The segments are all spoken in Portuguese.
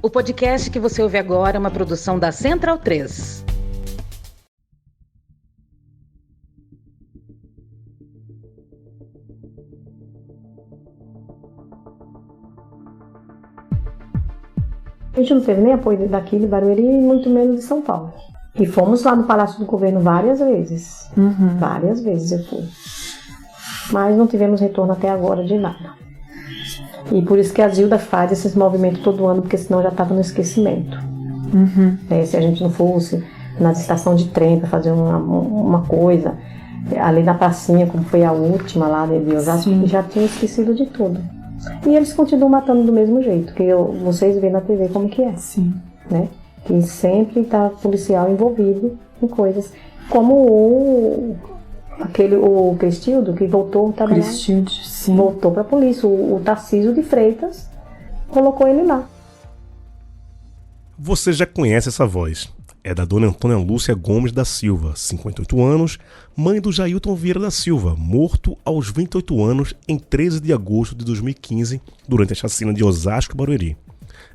O podcast que você ouve agora é uma produção da Central 3. A gente não teve nem apoio daqui de Barueri, muito menos de São Paulo. E fomos lá no Palácio do Governo várias vezes. Várias vezes eu fui. Mas não tivemos retorno até agora de nada. E por isso que a Zilda faz esses movimentos todo ano, porque senão já estava no esquecimento. Se a gente não fosse na estação de trem para fazer uma coisa, ali na pracinha, como foi a última lá de Osasco, já tinha esquecido de tudo. E eles continuam matando do mesmo jeito, que vocês veem na TV como que é. Sim. Né? E sempre está policial envolvido em coisas como o Cristildo, que voltou a trabalhar. Cristildo, sim. Voltou para a polícia. O Tarcísio de Freitas colocou ele lá. Você já conhece essa voz. É da dona Antônia Lúcia Gomes da Silva, 58 anos, mãe do Jailton Vieira da Silva, morto aos 28 anos em 13 de agosto de 2015, durante a chacina de Osasco e Barueri.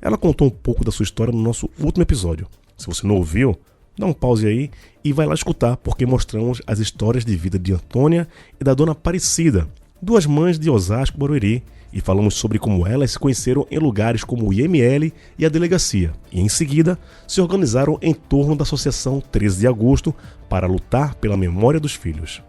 Ela contou um pouco da sua história no nosso último episódio. Se você não ouviu, dá um pause aí e vai lá escutar, porque mostramos as histórias de vida de Antônia e da dona Aparecida, duas mães de Osasco e Barueri, e falamos sobre como elas se conheceram em lugares como o IML e a delegacia, e em seguida se organizaram em torno da Associação 13 de Agosto para lutar pela memória dos filhos.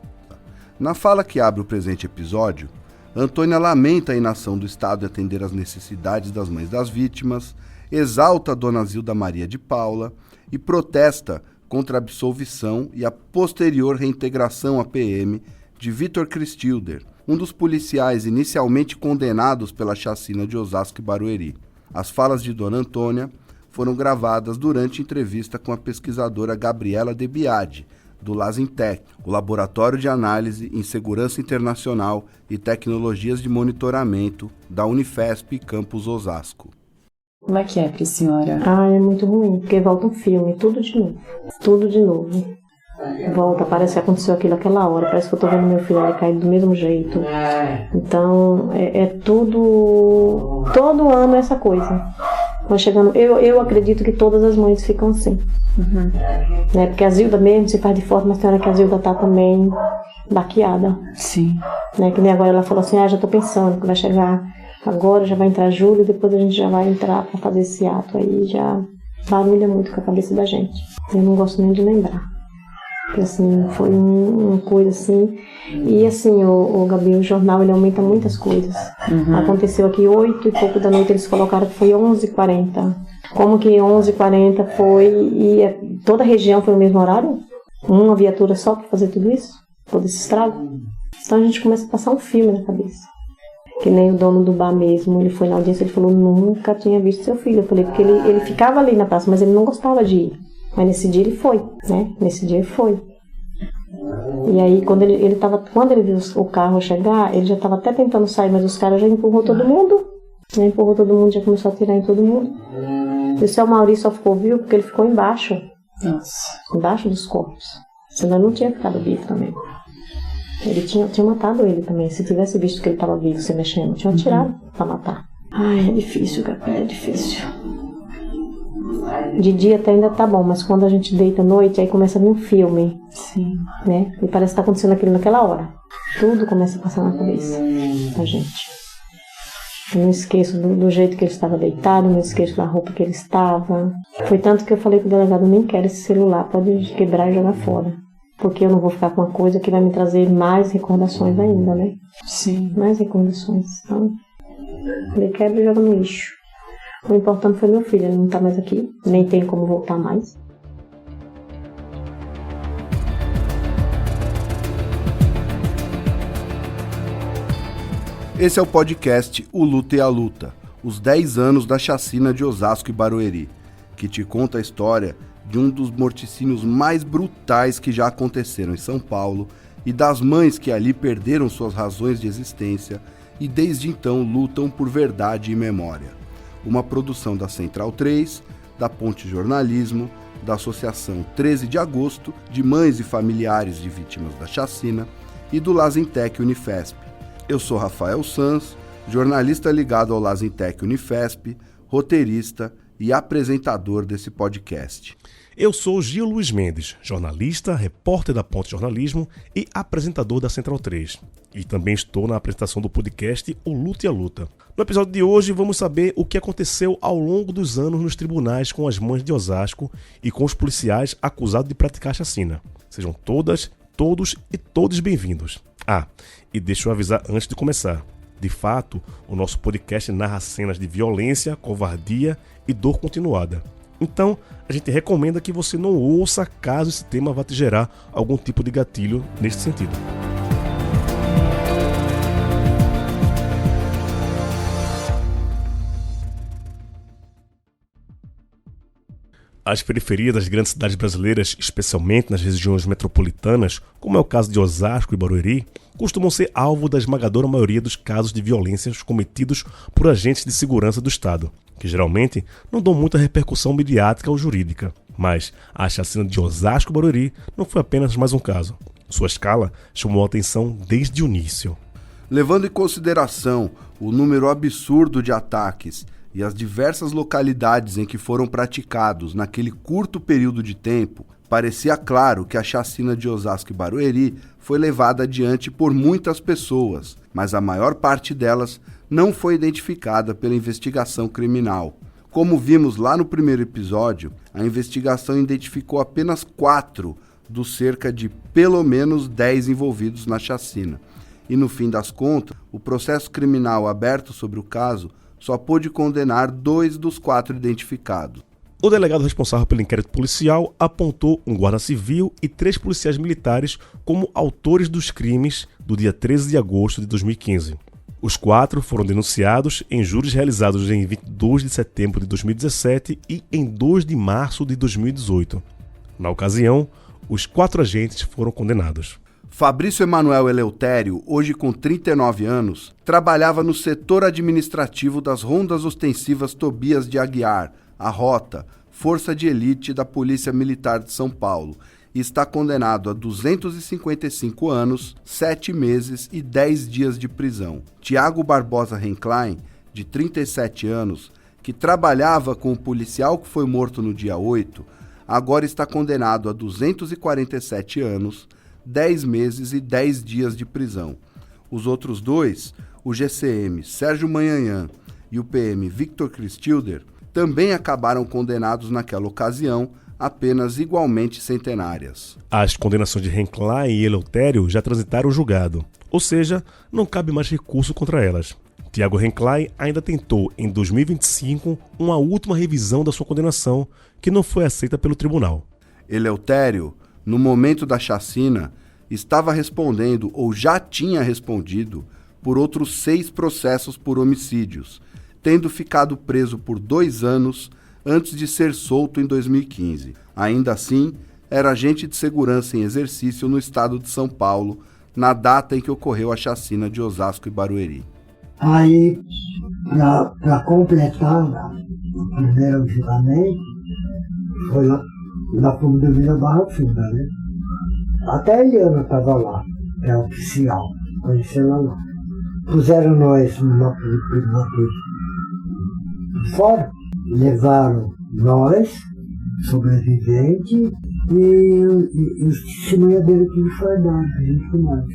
Na fala que abre o presente episódio, Antônia lamenta a inação do Estado em atender às necessidades das mães das vítimas, exalta a dona Zilda Maria de Paula e protesta contra a absolvição e a posterior reintegração à PM de Vitor Cristilder, um dos policiais inicialmente condenados pela chacina de Osasco e Barueri. As falas de dona Antônia foram gravadas durante entrevista com a pesquisadora Gabriela De Biadi, do Lazintec, o Laboratório de Análise em Segurança Internacional e Tecnologias de Monitoramento da Unifesp Campus Osasco. Como é que é pra senhora? É muito ruim, porque volta um filme, tudo de novo. Tudo de novo. Volta, parece que aconteceu aquilo aquela hora, parece que eu tô vendo meu filho ali caído do mesmo jeito. Então, é tudo... Todo ano é essa coisa. Vai chegando, eu acredito que todas as mães ficam assim. Né? Porque a Zilda mesmo se faz de forte, mas tem hora que a Zilda tá também baqueada. Sim. Né? Que nem agora ela falou assim, já tô pensando que vai chegar agora, já vai entrar julho, depois a gente já vai entrar pra fazer esse ato aí, já barulha muito com a cabeça da gente. Eu não gosto nem de lembrar. Porque assim, foi uma coisa assim. E assim, o Gabi, o jornal, ele aumenta muitas coisas. Aconteceu aqui 8 e pouco da noite, eles colocaram que foi 11h40. Como que 11h40 foi e toda a região foi no mesmo horário? Uma viatura só para fazer tudo isso? Todo esse estrago? Então a gente começa a passar um filme na cabeça. Que nem o dono do bar mesmo, ele foi na audiência, ele falou, nunca tinha visto seu filho. Eu falei, porque ele ficava ali na praça, mas ele não gostava de ir. Mas nesse dia ele foi, né? Nesse dia ele foi. E aí, quando ele viu o carro chegar, ele já estava até tentando sair, mas os caras já empurrou todo mundo. Já começou a atirar em todo mundo. E o seu Maurício só ficou vivo porque ele ficou embaixo. Nossa. Embaixo dos corpos. Senão ele não tinha ficado vivo também. Ele tinha matado ele também. Se tivesse visto que ele estava vivo se mexendo, tinha atirado pra matar. É difícil, Gabi, é difícil. De dia até ainda tá bom, mas quando a gente deita à noite, aí começa a vir um filme. Sim. Né? E parece que tá acontecendo aquilo naquela hora. Tudo começa a passar na cabeça da gente. Eu não esqueço do jeito que ele estava deitado, não esqueço da roupa que ele estava. Foi tanto que eu falei pro delegado, nem quero esse celular, pode quebrar e jogar fora. Porque eu não vou ficar com uma coisa que vai me trazer mais recordações ainda, né? Sim. Mais recordações. Então, ele quebra e joga no lixo. O importante foi meu filho, ele não tá mais aqui, nem tem como voltar mais. Esse é o podcast O Luta e a Luta, os 10 anos da chacina de Osasco e Barueri, que te conta a história de um dos morticínios mais brutais que já aconteceram em São Paulo e das mães que ali perderam suas razões de existência e desde então lutam por verdade e memória. Uma produção da Central 3, da Ponte Jornalismo, da Associação 13 de Agosto, de mães e familiares de vítimas da chacina e do Lazintec Unifesp. Eu sou Rafael Sanz, jornalista ligado ao Lazintec Unifesp, roteirista e apresentador desse podcast. Eu sou Gil Luiz Mendes, jornalista, repórter da Ponte Jornalismo e apresentador da Central 3. E também estou na apresentação do podcast O Luta e a Luta. No episódio de hoje vamos saber o que aconteceu ao longo dos anos nos tribunais com as mães de Osasco e com os policiais acusados de praticar chacina. Sejam todas, todos e todos bem-vindos. E deixa eu avisar antes de começar. De fato, o nosso podcast narra cenas de violência, covardia e dor continuada. Então, a gente recomenda que você não ouça caso esse tema vá te gerar algum tipo de gatilho nesse sentido. As periferias das grandes cidades brasileiras, especialmente nas regiões metropolitanas, como é o caso de Osasco e Barueri, costumam ser alvo da esmagadora maioria dos casos de violências cometidos por agentes de segurança do Estado, que geralmente não dão muita repercussão midiática ou jurídica. Mas a chacina de Osasco e Barueri não foi apenas mais um caso. Sua escala chamou a atenção desde o início. Levando em consideração o número absurdo de ataques e as diversas localidades em que foram praticados naquele curto período de tempo, parecia claro que a chacina de Osasco e Barueri foi levada adiante por muitas pessoas, mas a maior parte delas não foi identificada pela investigação criminal. Como vimos lá no primeiro episódio, a investigação identificou apenas 4 dos cerca de pelo menos 10 envolvidos na chacina. E no fim das contas, o processo criminal aberto sobre o caso só pôde condenar 2 dos 4 identificados. O delegado responsável pelo inquérito policial apontou um guarda civil e 3 policiais militares como autores dos crimes do dia 13 de agosto de 2015. Os 4 foram denunciados em júris realizados em 22 de setembro de 2017 e em 2 de março de 2018. Na ocasião, os 4 agentes foram condenados. Fabrício Emanuel Eleutério, hoje com 39 anos, trabalhava no setor administrativo das Rondas Ostensivas Tobias de Aguiar, a Rota, Força de Elite da Polícia Militar de São Paulo, e está condenado a 255 anos, 7 meses e 10 dias de prisão. Tiago Barbosa Renklein, de 37 anos, que trabalhava com o policial que foi morto no dia 8, agora está condenado a 247 anos, 10 meses e 10 dias de prisão. Os outros 2, o GCM Sérgio Manhanhan e o PM Victor Cristilder, também acabaram condenados naquela ocasião a penas igualmente centenárias. As condenações de Renklein e Eleutério já transitaram o julgado, ou seja, não cabe mais recurso contra elas. Tiago Renklein ainda tentou, em 2025, uma última revisão da sua condenação, que não foi aceita pelo tribunal. Eleutério, no momento da chacina, estava respondendo ou já tinha respondido por outros 6 processos por homicídios, tendo ficado preso por 2 anos antes de ser solto em 2015. Ainda assim, era agente de segurança em exercício no estado de São Paulo, na data em que ocorreu a chacina de Osasco e Barueri. Aí, para completar o primeiro julgamento, foi lá pro Vila Barra Funda, né? Até a Eliana estava lá, que é oficial, conheci ela lá. Puseram nós fora, levaram nós, sobrevivente, e os testemunhas dele que foi dado, junto com nós.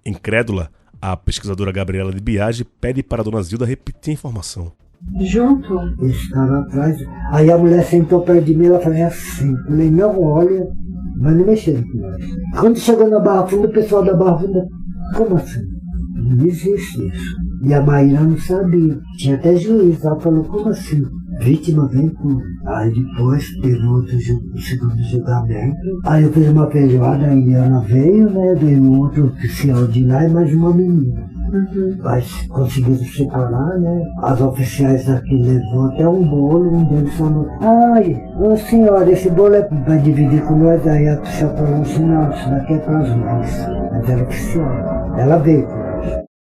Incrédula, a pesquisadora Gabriela de Biagi pede para a dona Zilda repetir a informação. Junto? Esse cara atrás. Aí a mulher sentou perto de mim, ela fazia assim. Eu falei, não, olha, mas não mexer com nós. Quando chegou na Barra Funda, o pessoal da Barra Funda, como assim? Não existe isso. E a Maíra não sabia. Tinha até juiz, ela falou, como assim? Vítima vem com. Aí depois teve outro segundo julgamento. Aí eu fiz uma feijoada, a Eliana veio, né? Veio um outro oficial de lá e mais uma menina. Mas conseguiram separar, né? As oficiais daqui levou até um bolo, um deles falou, ai, ô senhora, esse bolo é pra dividir com nós. Aí a oficial falou assim, não, isso daqui é pras mães. Mas era oficial. Ela veio com nós.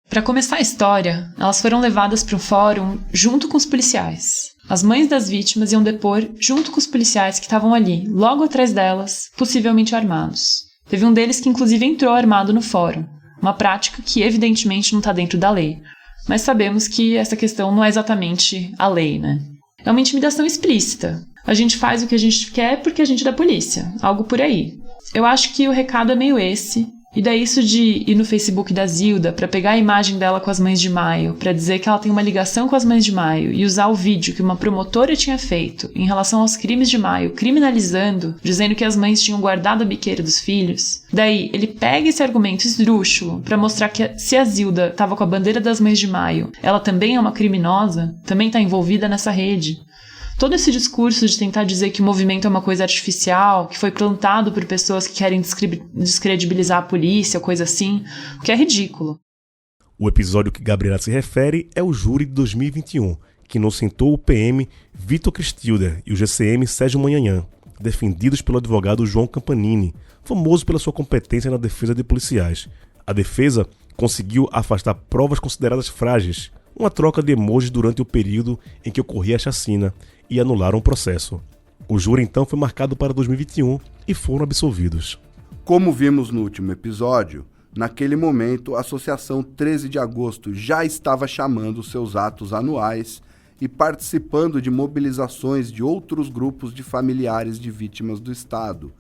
Para começar a história, elas foram levadas para o fórum junto com os policiais. As mães das vítimas iam depor junto com os policiais que estavam ali, logo atrás delas, possivelmente armados. Teve um deles que inclusive entrou armado no fórum. Uma prática que evidentemente não está dentro da lei. Mas sabemos que essa questão não é exatamente a lei, né? É uma intimidação explícita. A gente faz o que a gente quer porque a gente é da polícia. Algo por aí. Eu acho que o recado é meio esse. E daí isso de ir no Facebook da Zilda pra pegar a imagem dela com as Mães de Maio, pra dizer que ela tem uma ligação com as Mães de Maio e usar o vídeo que uma promotora tinha feito em relação aos crimes de Maio, criminalizando, dizendo que as mães tinham guardado a biqueira dos filhos. Daí ele pega esse argumento esdrúxulo pra mostrar que se a Zilda tava com a bandeira das Mães de Maio, ela também é uma criminosa, também tá envolvida nessa rede. Todo esse discurso de tentar dizer que o movimento é uma coisa artificial, que foi plantado por pessoas que querem descredibilizar a polícia ou coisa assim, o que é ridículo. O episódio que Gabriela se refere é o júri de 2021, que inocentou o PM Vitor Cristilder e o GCM Sérgio Manhanhã, defendidos pelo advogado João Campanini, famoso pela sua competência na defesa de policiais. A defesa conseguiu afastar provas consideradas frágeis, uma troca de emojis durante o período em que ocorria a chacina, e anularam o processo. O júri então foi marcado para 2021 e foram absolvidos. Como vimos no último episódio, naquele momento a Associação 13 de Agosto já estava chamando seus atos anuais e participando de mobilizações de outros grupos de familiares de vítimas do Estado,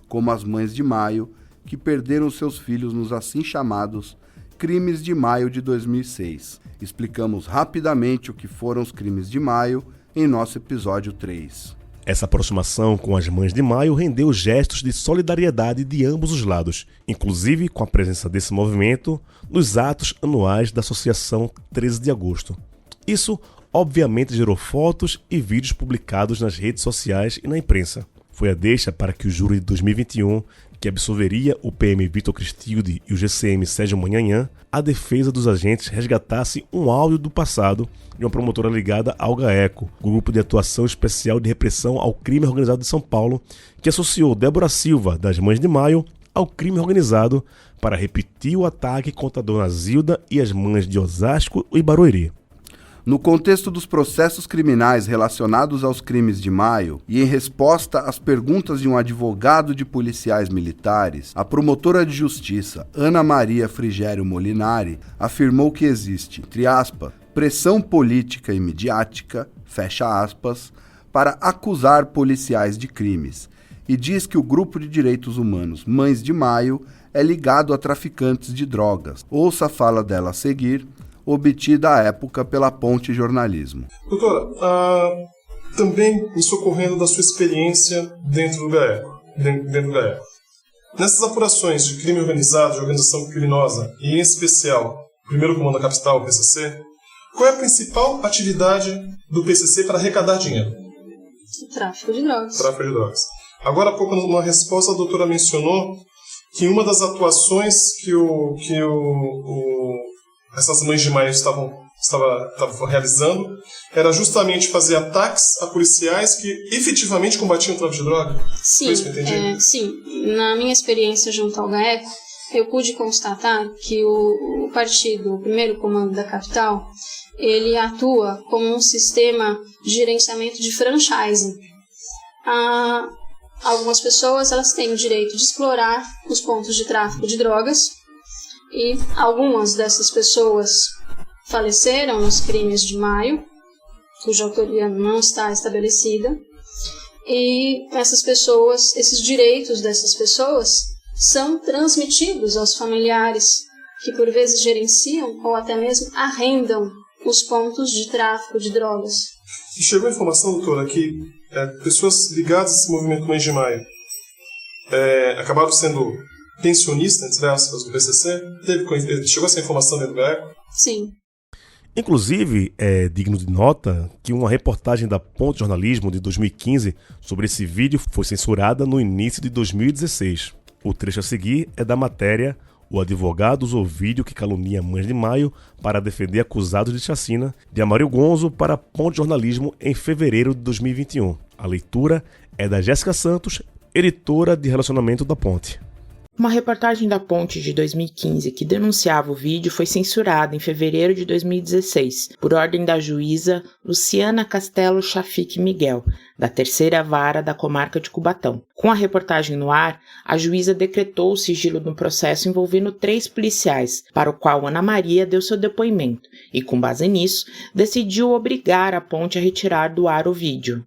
como as Mães de Maio, que perderam seus filhos nos assim chamados Crimes de Maio de 2006. Explicamos rapidamente o que foram os Crimes de Maio em nosso episódio 3. Essa aproximação com as Mães de Maio rendeu gestos de solidariedade de ambos os lados, inclusive com a presença desse movimento nos atos anuais da Associação 13 de Agosto. Isso, obviamente, gerou fotos e vídeos publicados nas redes sociais e na imprensa. Foi a deixa para que o júri de 2021, que absolveria o PM Vitor Cristilde e o GCM Sérgio Manhanhã, a defesa dos agentes resgatasse um áudio do passado de uma promotora ligada ao GAECO, Grupo de Atuação Especial de Repressão ao Crime Organizado de São Paulo, que associou Débora Silva, das Mães de Maio, ao crime organizado para repetir o ataque contra a dona Zilda e as mães de Osasco e Barueri. No contexto dos processos criminais relacionados aos crimes de maio e em resposta às perguntas de um advogado de policiais militares, a promotora de justiça Ana Maria Frigério Molinari afirmou que existe, entre aspas, pressão política e midiática, fecha aspas, para acusar policiais de crimes, e diz que o grupo de direitos humanos Mães de Maio é ligado a traficantes de drogas. Ouça a fala dela a seguir, obtida à época pela Ponte Jornalismo. Doutora, também me socorrendo da sua experiência dentro do GAECO. Nessas apurações de crime organizado, de organização criminosa, e em especial o Primeiro Comando da Capital, o PCC, qual é a principal atividade do PCC para arrecadar dinheiro? Tráfico de drogas. Tráfico de drogas. Agora há pouco, numa resposta, a doutora mencionou que uma das atuações que essas Mães de Maio estavam realizando era justamente fazer ataques a policiais que efetivamente combatiam o tráfico de droga? Sim, foi isso que eu entendi? Sim. Na minha experiência junto ao GAECO, eu pude constatar que o partido, o Primeiro Comando da Capital, ele atua como um sistema de gerenciamento de franchising. Algumas pessoas elas têm o direito de explorar os pontos de tráfico de drogas, e algumas dessas pessoas faleceram nos crimes de maio, cuja autoria não está estabelecida, e essas pessoas, esses direitos dessas pessoas são transmitidos aos familiares, que por vezes gerenciam ou até mesmo arrendam os pontos de tráfico de drogas. E chegou a informação, doutora, que pessoas ligadas a esse movimento Mães de Maio acabaram sendo pensionistas, entre aspas, do PCC? Chegou essa informação dentro do GAECO? Sim. Inclusive, é digno de nota que uma reportagem da Ponte Jornalismo de 2015 sobre esse vídeo foi censurada no início de 2016. O trecho a seguir é da matéria "O advogado usou vídeo que calunia Mães de Maio para defender acusados de chacina", de Amário Gonzo para a Ponte Jornalismo em fevereiro de 2021. A leitura é da Jéssica Santos, editora de relacionamento da Ponte. Uma reportagem da Ponte de 2015 que denunciava o vídeo foi censurada em fevereiro de 2016, por ordem da juíza Luciana Castelo Chafik Miguel, da 3ª Vara da Comarca de Cubatão. Com a reportagem no ar, a juíza decretou o sigilo de um processo envolvendo 3 policiais, para o qual Ana Maria deu seu depoimento, e com base nisso, decidiu obrigar a Ponte a retirar do ar o vídeo.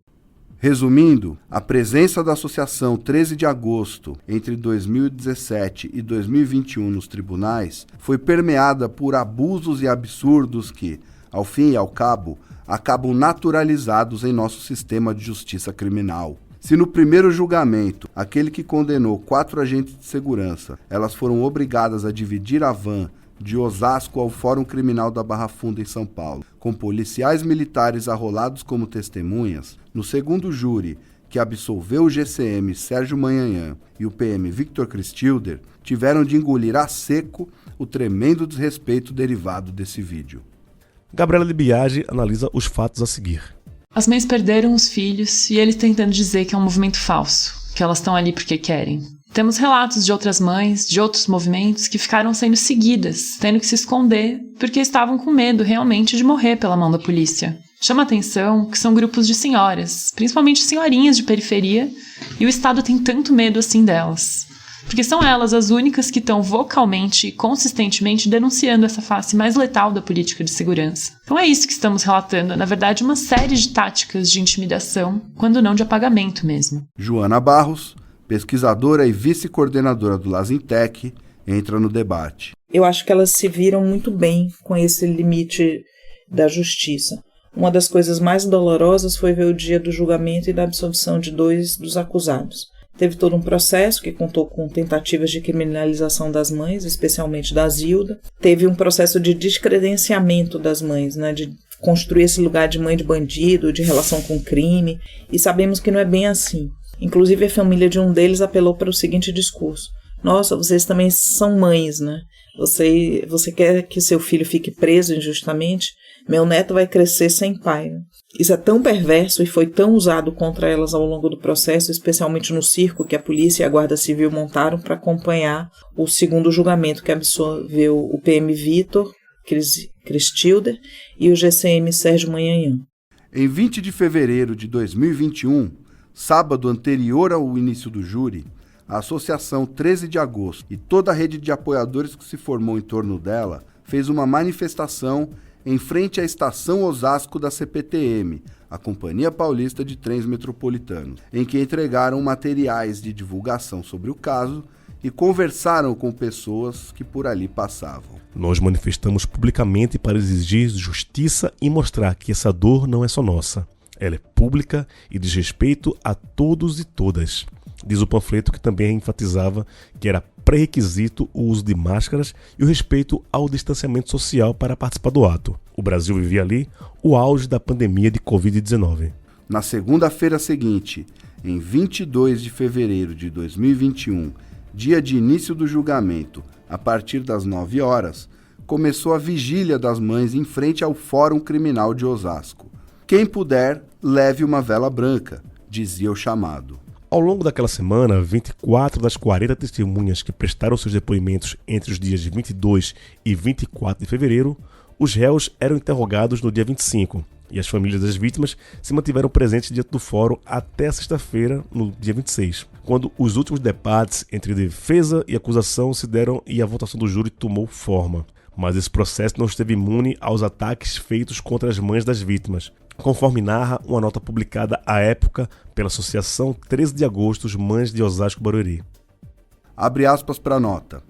Resumindo, a presença da Associação 13 de Agosto entre 2017 e 2021 nos tribunais foi permeada por abusos e absurdos que, ao fim e ao cabo, acabam naturalizados em nosso sistema de justiça criminal. Se no primeiro julgamento, aquele que condenou 4 agentes de segurança, elas foram obrigadas a dividir a van de Osasco ao Fórum Criminal da Barra Funda em São Paulo, com policiais militares arrolados como testemunhas, no segundo júri, que absolveu o GCM Sérgio Manhanhã e o PM Victor Cristilder, tiveram de engolir a seco o tremendo desrespeito derivado desse vídeo. Gabriela de Biagi analisa os fatos a seguir. As mães perderam os filhos e eles tentando dizer que é um movimento falso, que elas estão ali porque querem. Temos relatos de outras mães, de outros movimentos que ficaram sendo seguidas, tendo que se esconder porque estavam com medo realmente de morrer pela mão da polícia. Chama a atenção que são grupos de senhoras, principalmente senhorinhas de periferia, e o Estado tem tanto medo assim delas. Porque são elas as únicas que estão vocalmente e consistentemente denunciando essa face mais letal da política de segurança. Então é isso que estamos relatando, na verdade uma série de táticas de intimidação, quando não de apagamento mesmo. Joana Barros, pesquisadora e vice-coordenadora do Lazintec, entra no debate. Eu acho que elas se viram muito bem com esse limite da justiça. Uma das coisas mais dolorosas foi ver o dia do julgamento e da absolvição de 2 dos acusados. Teve todo um processo que contou com tentativas de criminalização das mães, especialmente da Zilda. Teve um processo de descredenciamento das mães, né, de construir esse lugar de mãe de bandido, de relação com crime, e sabemos que não é bem assim. Inclusive, a família de um deles apelou para o seguinte discurso: nossa, vocês também são mães, né? Você quer que seu filho fique preso injustamente? Meu neto vai crescer sem pai. Né? Isso é tão perverso e foi tão usado contra elas ao longo do processo, especialmente no circo que a polícia e a Guarda Civil montaram para acompanhar o segundo julgamento que absolveu o PM Victor Cristilder e o GCM Sérgio Manhanhã. Em 20 de fevereiro de 2021, sábado anterior ao início do júri, a Associação 13 de Agosto e toda a rede de apoiadores que se formou em torno dela fez uma manifestação em frente à estação Osasco da CPTM, a Companhia Paulista de Trens Metropolitanos, em que entregaram materiais de divulgação sobre o caso e conversaram com pessoas que por ali passavam. Nós manifestamos publicamente para exigir justiça e mostrar que essa dor não é só nossa. Ela é pública e diz respeito a todos e todas. Diz o panfleto, que também enfatizava que era pré-requisito o uso de máscaras e o respeito ao distanciamento social para participar do ato. O Brasil vivia ali o auge da pandemia de Covid-19. Na segunda-feira seguinte, em 22 de fevereiro de 2021, dia de início do julgamento, a partir das 9 horas, começou a vigília das mães em frente ao Fórum Criminal de Osasco. Quem puder, leve uma vela branca, dizia o chamado. Ao longo daquela semana, 24 das 40 testemunhas que prestaram seus depoimentos entre os dias de 22 e 24 de fevereiro, os réus eram interrogados no dia 25, e as famílias das vítimas se mantiveram presentes diante do fórum até sexta-feira, no dia 26, quando os últimos debates entre defesa e acusação se deram e a votação do júri tomou forma. Mas esse processo não esteve imune aos ataques feitos contra as mães das vítimas, conforme narra uma nota publicada à época pela Associação 13 de Agosto, Mães de Osasco Barueri. Abre aspas para a nota.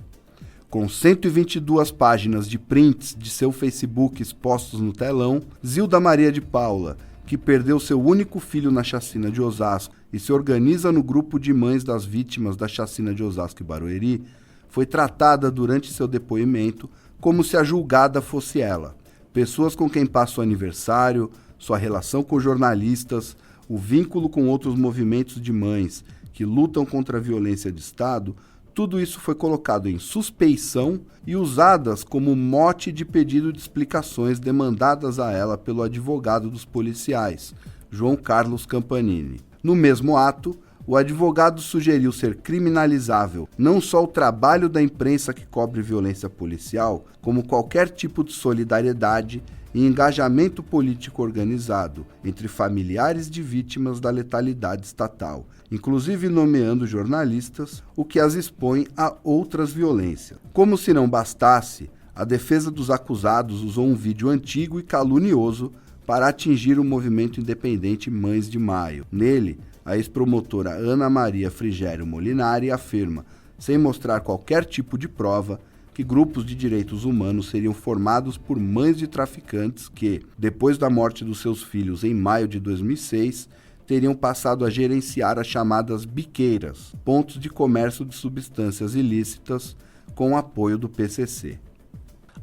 Com 122 páginas de prints de seu Facebook expostos no telão, Zilda Maria de Paula, que perdeu seu único filho na chacina de Osasco e se organiza no grupo de mães das vítimas da chacina de Osasco e Barueri, foi tratada durante seu depoimento como se a julgada fosse ela. Pessoas com quem passa o aniversário, sua relação com jornalistas, o vínculo com outros movimentos de mães que lutam contra a violência de Estado, tudo isso foi colocado em suspeição e usadas como mote de pedido de explicações demandadas a ela pelo advogado dos policiais, João Carlos Campanini. No mesmo ato, o advogado sugeriu ser criminalizável não só o trabalho da imprensa que cobre violência policial, como qualquer tipo de solidariedade e engajamento político organizado entre familiares de vítimas da letalidade estatal, inclusive nomeando jornalistas, o que as expõe a outras violências. Como se não bastasse, a defesa dos acusados usou um vídeo antigo e calunioso para atingir o movimento independente Mães de Maio. Nele, a ex-promotora Ana Maria Frigério Molinari afirma, sem mostrar qualquer tipo de prova, que grupos de direitos humanos seriam formados por mães de traficantes que, depois da morte dos seus filhos em maio de 2006, teriam passado a gerenciar as chamadas biqueiras, pontos de comércio de substâncias ilícitas, com o apoio do PCC.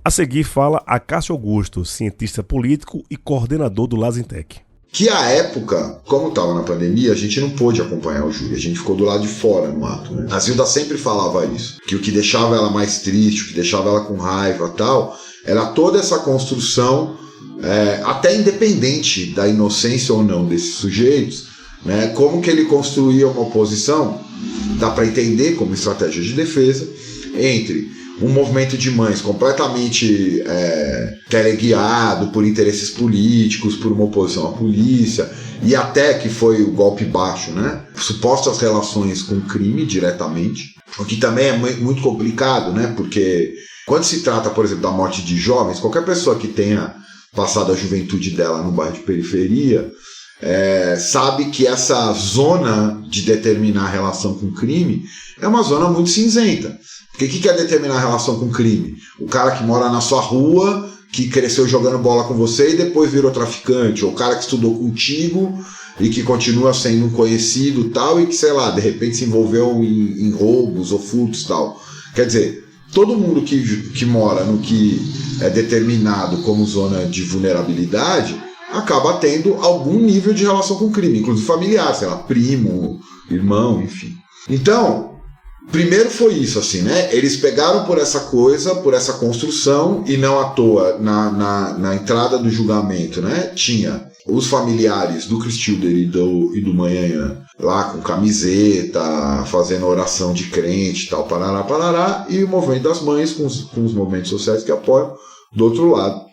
A seguir fala Acácio Augusto, cientista político e coordenador do Lazintec. Que à época, como estava na pandemia, a gente não pôde acompanhar o júri, a gente ficou do lado de fora no ato, né? A Zilda sempre falava isso, que o que deixava ela mais triste, o que deixava ela com raiva e tal, era toda essa construção, até independente da inocência ou não desses sujeitos, né? Como que ele construía uma oposição, dá para entender como estratégia de defesa, entre um movimento de mães completamente teleguiado por interesses políticos, por uma oposição à polícia, e até que foi o golpe baixo, né? Supostas relações com o crime diretamente, o que também é muito complicado, né? Porque quando se trata, por exemplo, da morte de jovens, qualquer pessoa que tenha passado a juventude dela no bairro de periferia sabe que essa zona de determinar a relação com o crime é uma zona muito cinzenta. Porque o que é determinar a relação com o crime? O cara que mora na sua rua, que cresceu jogando bola com você e depois virou traficante, ou o cara que estudou contigo e que continua sendo um conhecido tal, e que, sei lá, de repente se envolveu em roubos ou furtos tal. Quer dizer, todo mundo que mora no que é determinado como zona de vulnerabilidade acaba tendo algum nível de relação com o crime, inclusive familiar, sei lá, primo, irmão, enfim. Então, primeiro foi isso, assim, né? Eles pegaram por essa coisa, por essa construção, e não à toa, na entrada do julgamento, né? Tinha os familiares do Cristilder e do Manhanhã lá com camiseta, fazendo oração de crente e tal, parará, parará, e o movimento das mães com os movimentos sociais que apoiam do outro lado.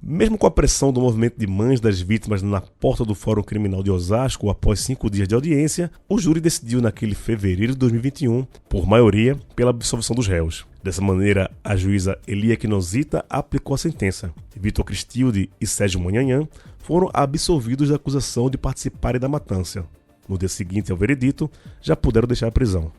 Mesmo com a pressão do movimento de mães das vítimas na porta do Fórum Criminal de Osasco após 5 dias de audiência, o júri decidiu naquele fevereiro de 2021, por maioria, pela absolvição dos réus. Dessa maneira, a juíza Elia Quinozita aplicou a sentença. Vitor Cristilde e Sérgio Manhanhã foram absolvidos da acusação de participarem da matança. No dia seguinte ao veredito, já puderam deixar a prisão.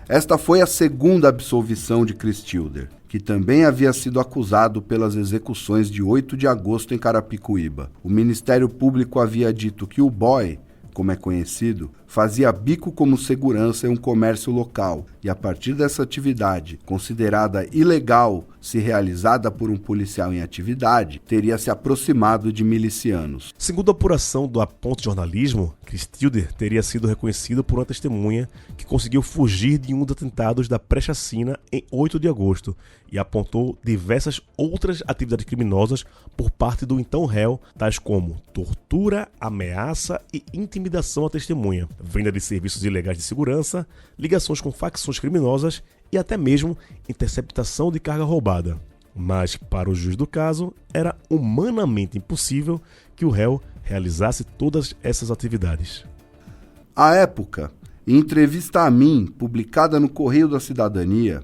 Esta foi a segunda absolvição de Cristilder, que também havia sido acusado pelas execuções de 8 de agosto em Carapicuíba. O Ministério Público havia dito que o boy, como é conhecido, fazia bico como segurança em um comércio local e, a partir dessa atividade, considerada ilegal se realizada por um policial em atividade, teria se aproximado de milicianos. Segundo a apuração do Aponte Jornalismo, Cristilder teria sido reconhecido por uma testemunha que conseguiu fugir de um dos atentados da pré-chacina em 8 de agosto e apontou diversas outras atividades criminosas por parte do então réu, tais como tortura, ameaça e intimidação à testemunha, venda de serviços ilegais de segurança, ligações com facções criminosas e até mesmo interceptação de carga roubada. Mas, para o juiz do caso, era humanamente impossível que o réu realizasse todas essas atividades. À época, em entrevista a mim, publicada no Correio da Cidadania,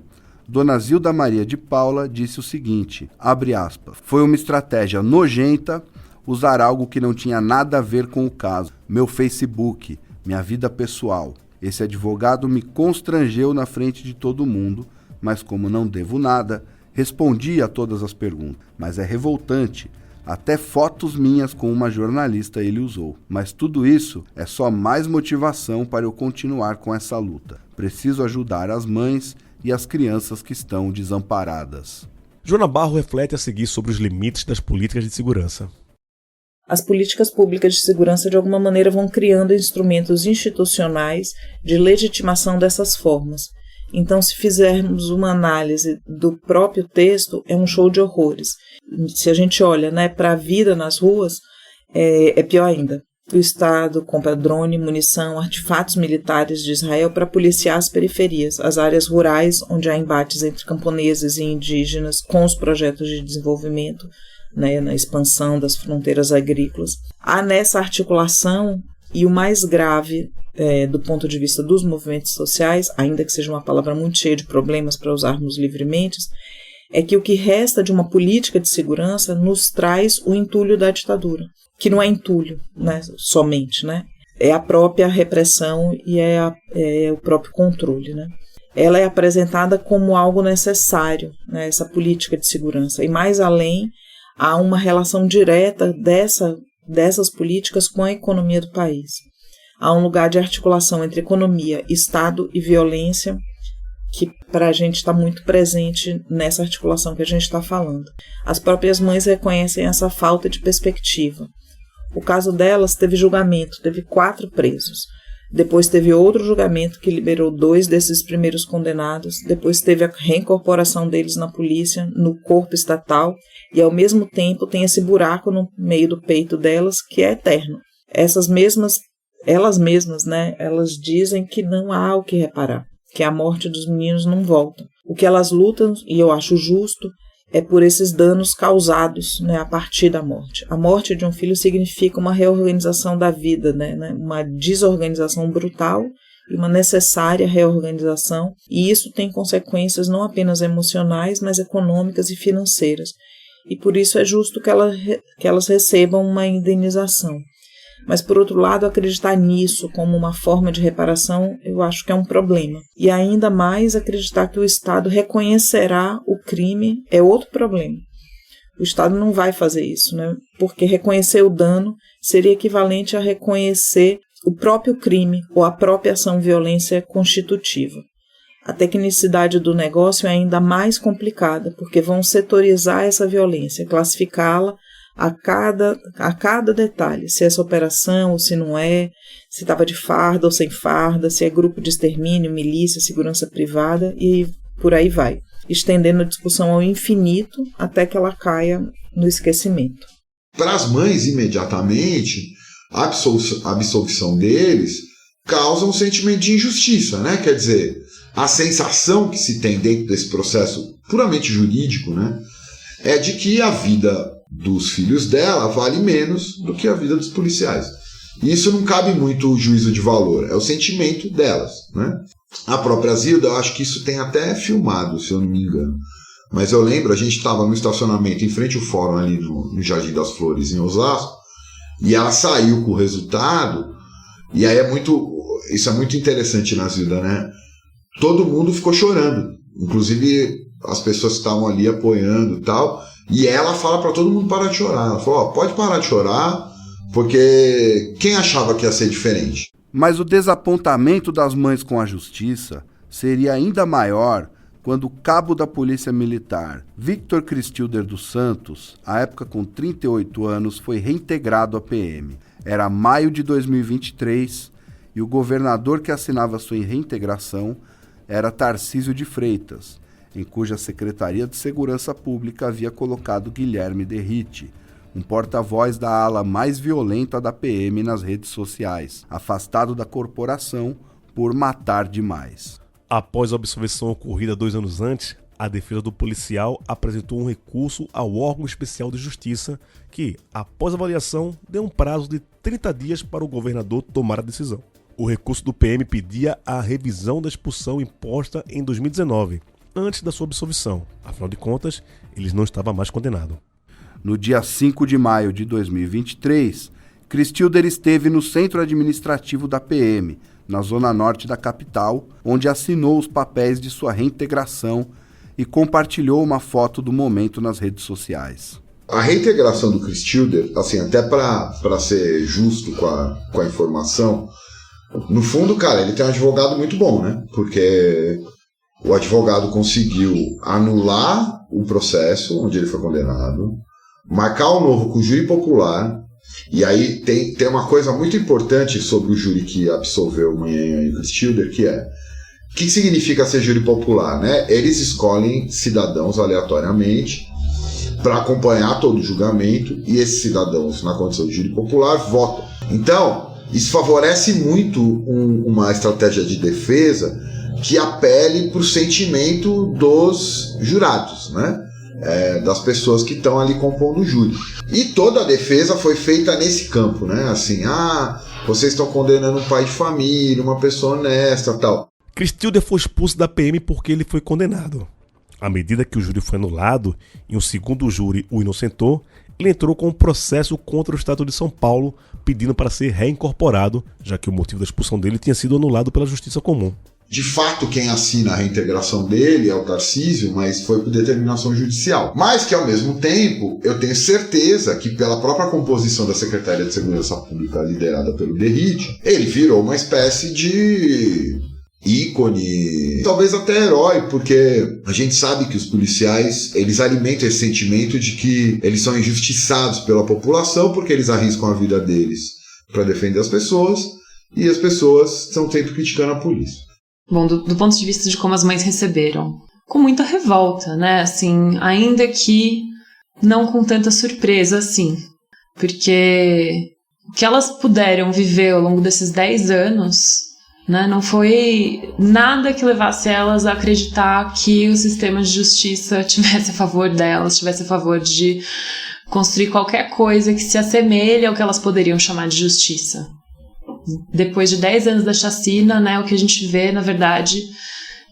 Dona Zilda Maria de Paula disse o seguinte, abre aspas, foi uma estratégia nojenta usar algo que não tinha nada a ver com o caso, meu Facebook, minha vida pessoal. Esse advogado me constrangeu na frente de todo mundo, mas como não devo nada, respondi a todas as perguntas. Mas é revoltante, até fotos minhas com uma jornalista ele usou. Mas tudo isso é só mais motivação para eu continuar com essa luta. Preciso ajudar as mães e as crianças que estão desamparadas. Joana Barro reflete a seguir sobre os limites das políticas de segurança. As políticas públicas de segurança, de alguma maneira, vão criando instrumentos institucionais de legitimação dessas formas. Então, se fizermos uma análise do próprio texto, é um show de horrores. Se a gente olha, né, para a vida nas ruas, é pior ainda. O Estado compra drone, munição, artefatos militares de Israel para policiar as periferias, as áreas rurais onde há embates entre camponeses e indígenas com os projetos de desenvolvimento, né, na expansão das fronteiras agrícolas. Há nessa articulação, e o mais grave do ponto de vista dos movimentos sociais, ainda que seja uma palavra muito cheia de problemas para usarmos livremente, é que o que resta de uma política de segurança nos traz o entulho da ditadura, que não é entulho, né, somente, né? É a própria repressão e é o próprio controle, né? Ela é apresentada como algo necessário, né, essa política de segurança, e mais além há uma relação direta dessas políticas com a economia do país. Há um lugar de articulação entre economia, Estado e violência que para a gente está muito presente nessa articulação que a gente está falando. As próprias mães reconhecem essa falta de perspectiva. O caso delas teve julgamento, teve 4 presos. Depois teve outro julgamento que liberou 2 desses primeiros condenados. Depois teve a reincorporação deles na polícia, no corpo estatal. E ao mesmo tempo tem esse buraco no meio do peito delas que é eterno. Elas mesmas, né, elas dizem que não há o que reparar, que a morte dos meninos não volta. O que elas lutam, e eu acho justo, é por esses danos causados, né, a partir da morte. A morte de um filho significa uma reorganização da vida, né, uma desorganização brutal e uma necessária reorganização, e isso tem consequências não apenas emocionais, mas econômicas e financeiras. E por isso é justo que elas recebam uma indenização. Mas, por outro lado, acreditar nisso como uma forma de reparação, eu acho que é um problema. E ainda mais acreditar que o Estado reconhecerá o crime é outro problema. O Estado não vai fazer isso, né? Porque reconhecer o dano seria equivalente a reconhecer o próprio crime ou a própria ação violência constitutiva. A tecnicidade do negócio é ainda mais complicada, porque vão setorizar essa violência, classificá-la a cada detalhe, se é essa operação ou se não é, se estava de farda ou sem farda, se é grupo de extermínio, milícia, segurança privada e por aí vai, estendendo a discussão ao infinito até que ela caia no esquecimento. Para as mães, imediatamente, a absolvição deles causa um sentimento de injustiça, né? Quer dizer, a sensação que se tem dentro desse processo puramente jurídico, né, é de que a vida dos filhos dela vale menos do que a vida dos policiais. E isso não cabe muito o juízo de valor, é o sentimento delas, né? A própria Zilda, eu acho que isso tem até filmado, se eu não me engano. Mas eu lembro, a gente estava no estacionamento em frente ao fórum ali no Jardim das Flores, em Osasco, e ela saiu com o resultado, e aí isso é muito interessante na Zilda, né? Todo mundo ficou chorando, inclusive as pessoas que estavam ali apoiando e tal. E ela fala para todo mundo parar de chorar. Ela falou, pode parar de chorar, porque quem achava que ia ser diferente? Mas o desapontamento das mães com a justiça seria ainda maior quando o cabo da Polícia Militar, Victor Cristilder dos Santos, à época com 38 anos, foi reintegrado à PM. Era maio de 2023 e o governador que assinava sua reintegração era Tarcísio de Freitas, em cuja Secretaria de Segurança Pública havia colocado Guilherme Derrite, um porta-voz da ala mais violenta da PM nas redes sociais, afastado da corporação por matar demais. Após a absolvição ocorrida 2 anos antes, a defesa do policial apresentou um recurso ao órgão especial de justiça que, após avaliação, deu um prazo de 30 dias para o governador tomar a decisão. O recurso do PM pedia a revisão da expulsão imposta em 2019, antes da sua absolvição. Afinal de contas, ele não estava mais condenado. No dia 5 de maio de 2023, Cristilder esteve no centro administrativo da PM, na zona norte da capital, onde assinou os papéis de sua reintegração e compartilhou uma foto do momento nas redes sociais. A reintegração do Cristilder, assim, até para ser justo com a informação, no fundo, cara, ele tem um advogado muito bom, né? Porque o advogado conseguiu anular o processo onde ele foi condenado, marcar um novo com o júri popular, e aí tem uma coisa muito importante sobre o júri que absolveu o Manhã e o Cristilder, que é: o que significa ser júri popular, né? Eles escolhem cidadãos aleatoriamente para acompanhar todo o julgamento, e esses cidadãos, na condição de júri popular, votam. Então, isso favorece muito uma estratégia de defesa que apele para o sentimento dos jurados, né? Das pessoas que estão ali compondo o júri. E toda a defesa foi feita nesse campo, né? Assim, vocês estão condenando um pai de família, uma pessoa honesta, tal. Cristilder foi expulso da PM porque ele foi condenado. À medida que o júri foi anulado e um segundo júri o inocentou, ele entrou com um processo contra o Estado de São Paulo pedindo para ser reincorporado, já que o motivo da expulsão dele tinha sido anulado pela Justiça Comum. De fato, quem assina a reintegração dele é o Tarcísio, mas foi por determinação judicial. Mas que, ao mesmo tempo, eu tenho certeza que, pela própria composição da Secretaria de Segurança Pública, liderada pelo Derrite, ele virou uma espécie de ícone, talvez até herói, porque a gente sabe que os policiais, eles alimentam esse sentimento de que eles são injustiçados pela população porque eles arriscam a vida deles para defender as pessoas, e as pessoas estão sempre criticando a polícia. Bom, do ponto de vista de como as mães receberam, com muita revolta, né, assim, ainda que não com tanta surpresa, assim, porque o que elas puderam viver ao longo desses 10 anos, né, não foi nada que levasse elas a acreditar que o sistema de justiça tivesse a favor delas, tivesse a favor de construir qualquer coisa que se assemelhe ao que elas poderiam chamar de justiça. Depois de 10 anos da chacina, né, o que a gente vê, na verdade,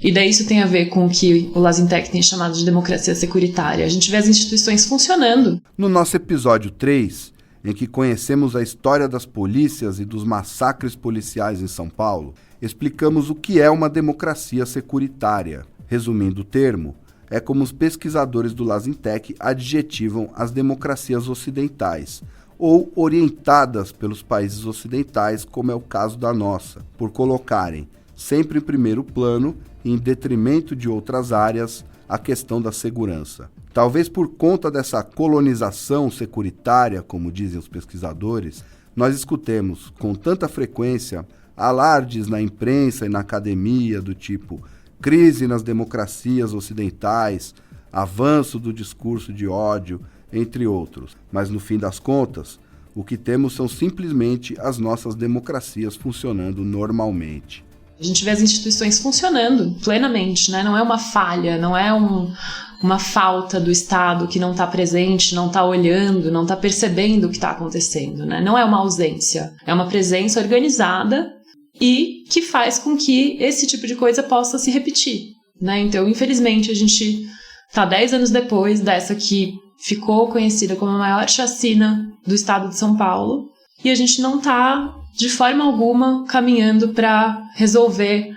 e daí isso tem a ver com o que o Lazintec tem chamado de democracia securitária. A gente vê as instituições funcionando. No nosso episódio 3, em que conhecemos a história das polícias e dos massacres policiais em São Paulo, explicamos o que é uma democracia securitária. Resumindo o termo, é como os pesquisadores do Lazintec adjetivam as democracias ocidentais, ou orientadas pelos países ocidentais, como é o caso da nossa, por colocarem sempre em primeiro plano, em detrimento de outras áreas, a questão da segurança. Talvez por conta dessa colonização securitária, como dizem os pesquisadores, nós escutemos com tanta frequência alardes na imprensa e na academia do tipo crise nas democracias ocidentais, avanço do discurso de ódio, entre outros. Mas no fim das contas, o que temos são simplesmente as nossas democracias funcionando normalmente. A gente vê as instituições funcionando plenamente, né? Não é uma falha, não é uma falta do Estado que não está presente, não está olhando, não está percebendo o que está acontecendo, né? Não é uma ausência, é uma presença organizada e que faz com que esse tipo de coisa possa se repetir, né? Então, infelizmente, a gente está 10 anos depois dessa que ficou conhecida como a maior chacina do estado de São Paulo, e a gente não está, de forma alguma, caminhando para resolver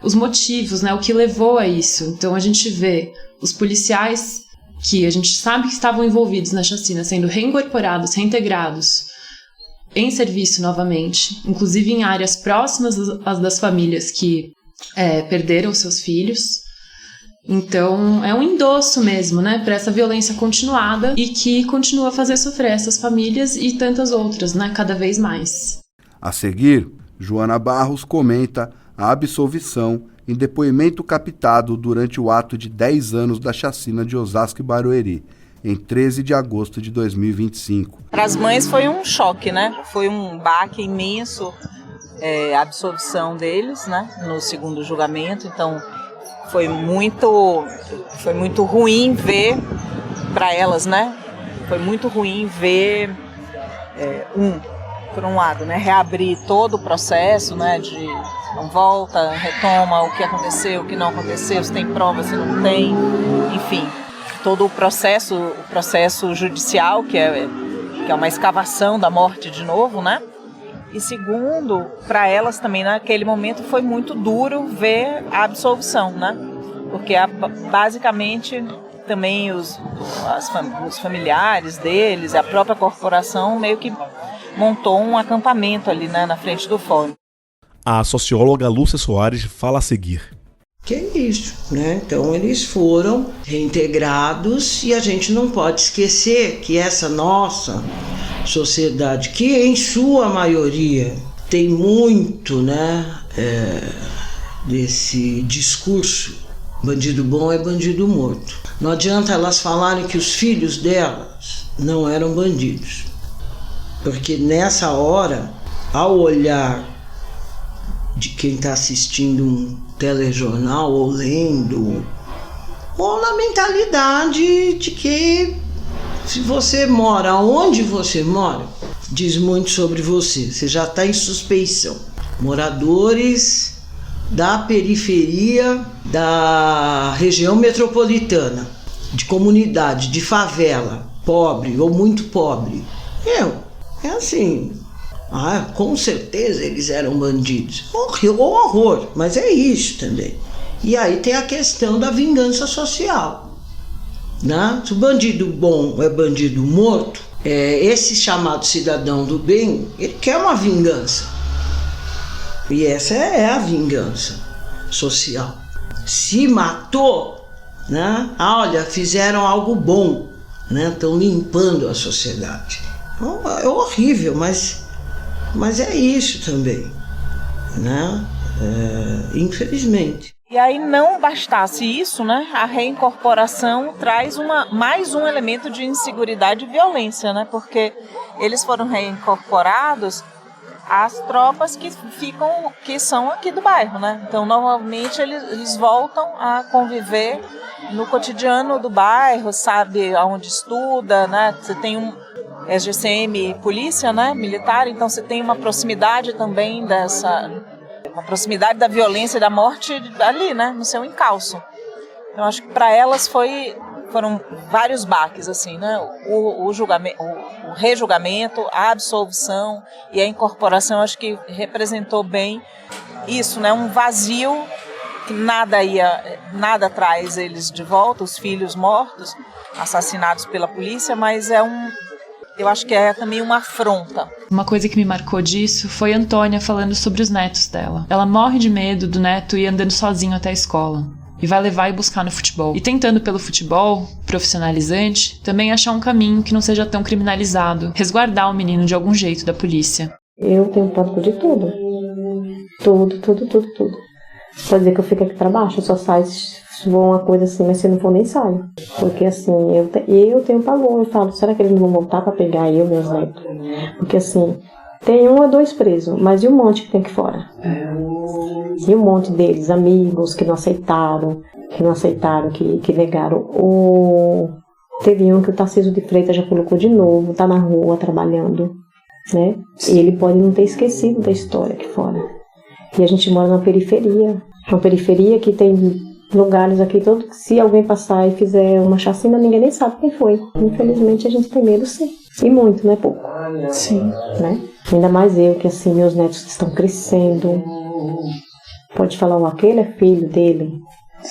os motivos, né, o que levou a isso. Então a gente vê os policiais que a gente sabe que estavam envolvidos na chacina sendo reincorporados, reintegrados em serviço novamente, inclusive em áreas próximas às das famílias que perderam seus filhos. Então, é um endosso mesmo, né, para essa violência continuada e que continua a fazer sofrer essas famílias e tantas outras, né, cada vez mais. A seguir, Joana Barros comenta a absolvição em depoimento captado durante o ato de 10 anos da chacina de Osasco e Barueri, em 13 de agosto de 2025. Para as mães foi um choque, né? Foi um baque imenso, a absolvição deles, né, no segundo julgamento. Então, foi muito ruim ver para elas, né? Foi muito ruim ver, por um lado, né, reabrir todo o processo, né, de não volta, retoma o que aconteceu, o que não aconteceu, se tem prova, se não tem, enfim, todo o processo judicial, que é uma escavação da morte de novo, né? E segundo, para elas também naquele momento foi muito duro ver a absolvição, né? Porque basicamente também os familiares deles, a própria corporação meio que montou um acampamento ali, né, na frente do fórum. A socióloga Lúcia Soares fala a seguir. Que é isso, né? Então eles foram reintegrados e a gente não pode esquecer que essa nossa sociedade, que em sua maioria tem muito, né, desse discurso, bandido bom é bandido morto. Não adianta elas falarem que os filhos delas não eram bandidos, porque nessa hora ao olhar de quem está assistindo um telejornal ou lendo, ou na mentalidade de que se você mora onde você mora, diz muito sobre você. Você já está em suspeição. Moradores da periferia da região metropolitana, de comunidade, de favela, pobre ou muito pobre. É assim, com certeza eles eram bandidos. Horror, mas é isso também. E aí tem a questão da vingança social, né? Se o bandido bom é bandido morto, esse chamado cidadão do bem, ele quer uma vingança. E essa é a vingança social. Se matou, né? Olha, fizeram algo bom, né? Estão limpando a sociedade. É horrível, mas é isso também, né? Infelizmente. E aí, não bastasse isso, né? A reincorporação traz mais um elemento de inseguridade e violência, né? Porque eles foram reincorporados às tropas que são aqui do bairro, né? Então, normalmente eles voltam a conviver no cotidiano do bairro, sabe aonde estuda, né? Você tem GCM polícia, né? Militar, então você tem uma proximidade também uma proximidade da violência e da morte ali, né? No seu encalço. Então, acho que para elas foram vários baques, assim, né? O julgamento, o rejulgamento, a absolvição e a incorporação, acho que representou bem isso, né? Um vazio que nada traz eles de volta, os filhos mortos, assassinados pela polícia, mas eu acho que é também uma afronta. Uma coisa que me marcou disso foi a Antônia falando sobre os netos dela. Ela morre de medo do neto ir andando sozinho até a escola. E vai levar e buscar no futebol. E tentando pelo futebol, profissionalizante, também achar um caminho que não seja tão criminalizado. Resguardar o menino de algum jeito da polícia. Eu tenho pânico de tudo. Tudo. Pode dizer que eu fico aqui pra baixo, eu só saio se for uma coisa assim, mas se não for nem saio. Porque assim, eu tenho pavor. Eu falo, será que eles não vão voltar pra pegar eu, meus netos? Porque assim, tem 1 ou 2 presos, mas e um monte que tem aqui fora? E um monte deles, amigos que não aceitaram, que negaram. Teve um que o Tarcísio de Freitas já colocou de novo, tá na rua trabalhando, né? E ele pode não ter esquecido da história aqui fora. E a gente mora na periferia. Uma periferia que tem lugares aqui, se alguém passar e fizer uma chacina, ninguém nem sabe quem foi. Infelizmente a gente tem medo, sim. E muito, não é pouco. Sim. Né? Ainda mais eu, que assim, meus netos estão crescendo. Pode falar, aquele é filho dele,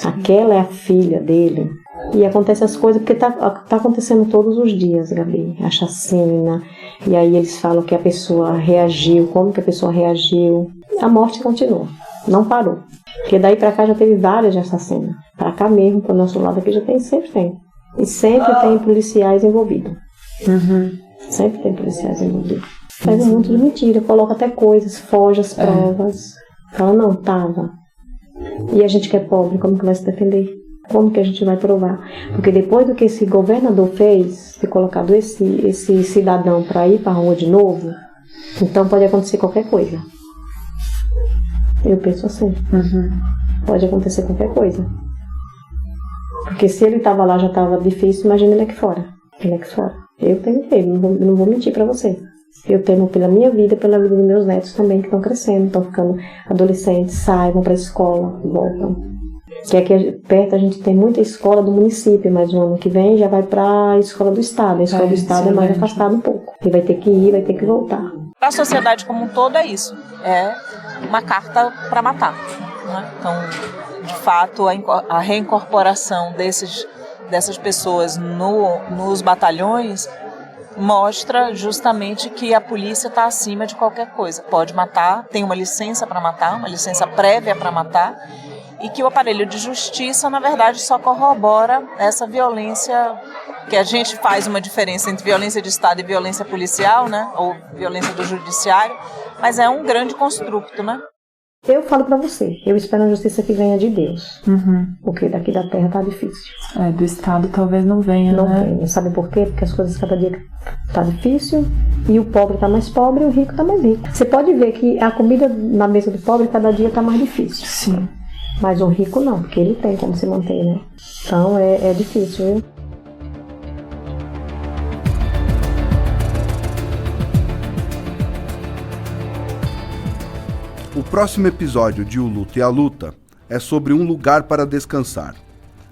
aquela é a filha dele. E acontece as coisas, porque tá acontecendo todos os dias, Gabi, a chacina. E aí eles falam que a pessoa reagiu, como que a pessoa reagiu. A morte continua, não parou. Porque daí pra cá já teve várias de assassinas. Pra cá mesmo, pro nosso lado aqui, sempre tem. E sempre tem policiais envolvidos. Sempre tem policiais envolvidos. Faz um monte de mentira, coloca até coisas, foge as provas. Fala, não, tava. E a gente que é pobre, como que vai se defender? Como que a gente vai provar? Porque depois do que esse governador fez, ter colocado esse cidadão pra ir pra rua de novo, então pode acontecer qualquer coisa. Eu penso assim. Pode acontecer qualquer coisa. Porque se ele tava lá, já tava difícil, imagina ele aqui fora. Eu tenho medo, não vou mentir pra você. Eu temo pela minha vida, pela vida dos meus netos também, que estão crescendo, estão ficando adolescentes, saem, vão pra escola, voltam. Que aqui perto a gente tem muita escola do município, mas no ano que vem já vai pra escola do estado. A escola do estado é mais afastada um pouco. E vai ter que ir, vai ter que voltar. Para a sociedade como um todo é isso. É uma carta para matar. Né? Então, de fato, a reincorporação dessas pessoas nos batalhões mostra justamente que a polícia está acima de qualquer coisa. Pode matar, tem uma licença para matar, uma licença prévia para matar, e que o aparelho de justiça, na verdade, só corrobora essa violência, que a gente faz uma diferença entre violência de Estado e violência policial, né? Ou violência do judiciário, mas é um grande construto, né? Eu falo pra você, eu espero a justiça que venha de Deus. Porque daqui da terra tá difícil. Do Estado talvez não venha, Não né? venha. Sabe por quê? Porque as coisas cada dia tá difícil e o pobre tá mais pobre e o rico tá mais rico. Você pode ver que a comida na mesa do pobre cada dia tá mais difícil. Sim. Mas o rico não, porque ele tem como se manter, né? Então é difícil, viu? O próximo episódio de O Luto e a Luta é sobre um lugar para descansar.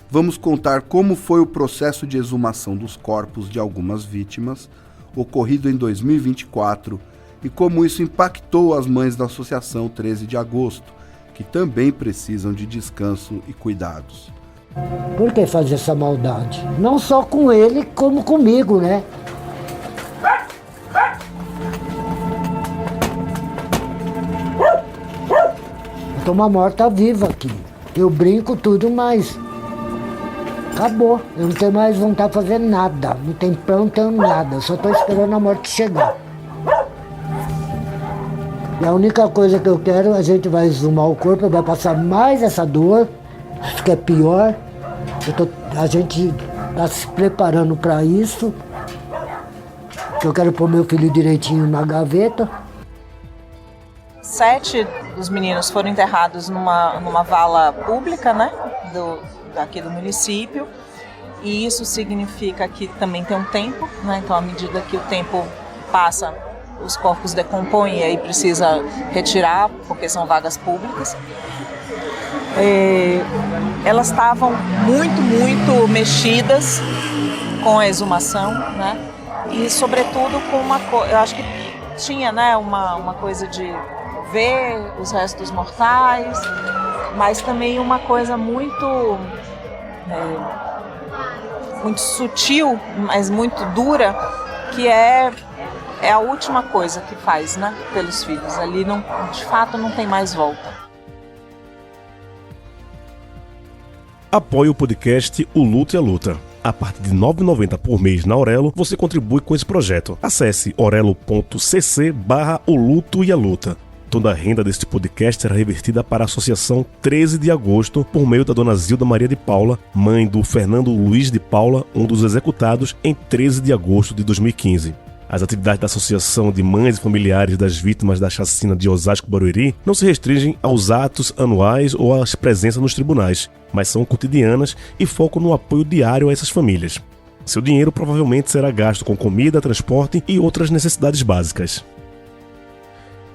Vamos contar como foi o processo de exumação dos corpos de algumas vítimas, ocorrido em 2024, e como isso impactou as mães da Associação 13 de Agosto, que também precisam de descanso e cuidados. Por que fazer essa maldade? Não só com ele, como comigo, né? Eu tô uma morta-viva aqui. Eu brinco tudo, mas acabou. Eu não tenho mais vontade de fazer nada. Não tem plano, não tenho nada. Eu só tô esperando a morte chegar. E a única coisa que eu quero, a gente vai exumar o corpo, vai passar mais essa dor, que é pior. A gente está se preparando para isso. Eu quero pôr meu filho direitinho na gaveta. 7 dos meninos foram enterrados numa vala pública, né, aqui do município. E isso significa que também tem um tempo, né? Então, à medida que o tempo passa, os corpos decompõem e aí precisa retirar, porque são vagas públicas. Elas estavam muito mexidas com a exumação, né? E sobretudo com eu acho que tinha, né, uma coisa de ver os restos mortais, mas também uma coisa muito sutil, mas muito dura, que é a última coisa que faz, né, pelos filhos. Ali, não, de fato, não tem mais volta. Apoie o podcast O Luto e a Luta. A partir de R$ 9,90 por mês na Aurelo, você contribui com esse projeto. Acesse orelo.cc/O Luto e a Luta. Toda a renda deste podcast será revertida para a Associação 13 de Agosto, por meio da dona Zilda Maria de Paula, mãe do Fernando Luiz de Paula, um dos executados em 13 de agosto de 2015. As atividades da Associação de Mães e Familiares das Vítimas da Chacina de Osasco Barueri não se restringem aos atos anuais ou às presenças nos tribunais, mas são cotidianas e focam no apoio diário a essas famílias. Seu dinheiro provavelmente será gasto com comida, transporte e outras necessidades básicas.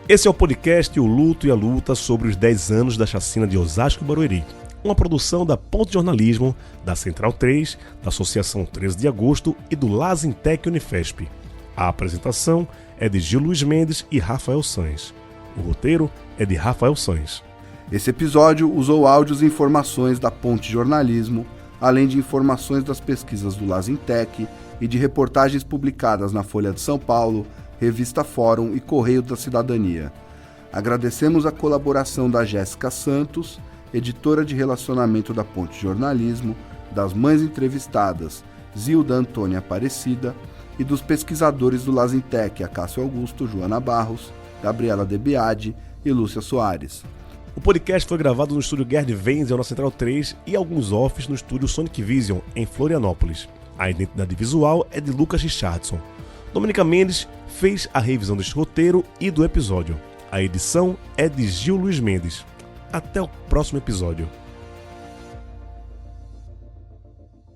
Esse é o podcast O Luto e a Luta sobre os 10 anos da Chacina de Osasco Barueri. Uma produção da Ponte Jornalismo, da Central 3, da Associação 13 de Agosto e do Lazintec Unifesp. A apresentação é de Gil Luiz Mendes e Rafael Sanz. O roteiro é de Rafael Sanz. Esse episódio usou áudios e informações da Ponte Jornalismo, além de informações das pesquisas do Lazintec e de reportagens publicadas na Folha de São Paulo, Revista Fórum e Correio da Cidadania. Agradecemos a colaboração da Jéssica Santos, editora de relacionamento da Ponte Jornalismo, das mães entrevistadas Zilda Antônia Aparecida e dos pesquisadores do Lazintec, Acácio Augusto, Joana Barros, Gabriela Debiade e Lúcia Soares. O podcast foi gravado no estúdio Gerd Wenzel na Central 3 e alguns offs no estúdio Sonic Vision, em Florianópolis. A identidade visual é de Lucas Richardson. Domenica Mendes fez a revisão deste roteiro e do episódio. A edição é de Gil Luiz Mendes. Até o próximo episódio.